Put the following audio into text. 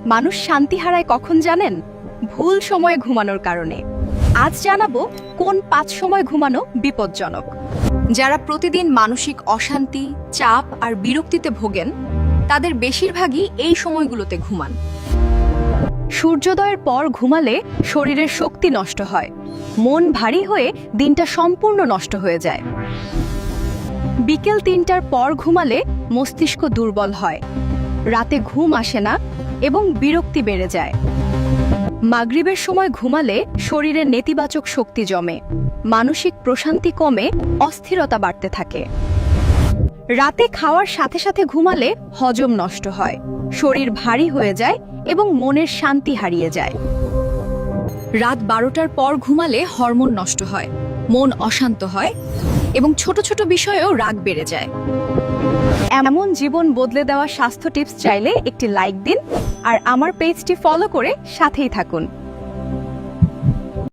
মানুষ শান্তি হারায় কখন জানেন? ভুল সময়ে ঘুমানোর কারণে। আজ জানাবো কোন 5 সময় ঘুমানো বিপজ্জনক। যারা প্রতিদিন মানসিক অশান্তি, চাপ আর বিরক্তিতে ভোগেন, তাদের বেশিরভাগই এই সময়গুলোতে ঘুমান। সূর্যোদয়ের পর ঘুমালে শরীরের শক্তি নষ্ট হয়, মন ভারী হয়ে দিনটা সম্পূর্ণ নষ্ট হয়ে যায়। বিকেল 3টার পর ঘুমালে মস্তিষ্ক দুর্বল হয়, রাতে ঘুম আসে না এবং বিরক্তি বেড়ে যায়। মাগরিবের সময় ঘুমালে শরীরে নেতিবাচক শক্তি জমে, মানসিক প্রশান্তি কমে, অস্থিরতা বাড়তে থাকে। রাতে খাওয়ার সাথে সাথে ঘুমালে হজম নষ্ট হয়, শরীর ভারী হয়ে যায় এবং মনের শান্তি হারিয়ে যায়। রাত 12টার পর ঘুমালে হরমোন নষ্ট হয়, মন অশান্ত হয় এবং ছোট ছোট বিষয়েও রাগ বেড়ে যায়। এমন জীবন বদলে দেওয়া স্বাস্থ্য টিপস চাইলে একটি লাইক দিন আর আমার পেজটি ফলো করে সাথেই থাকুন।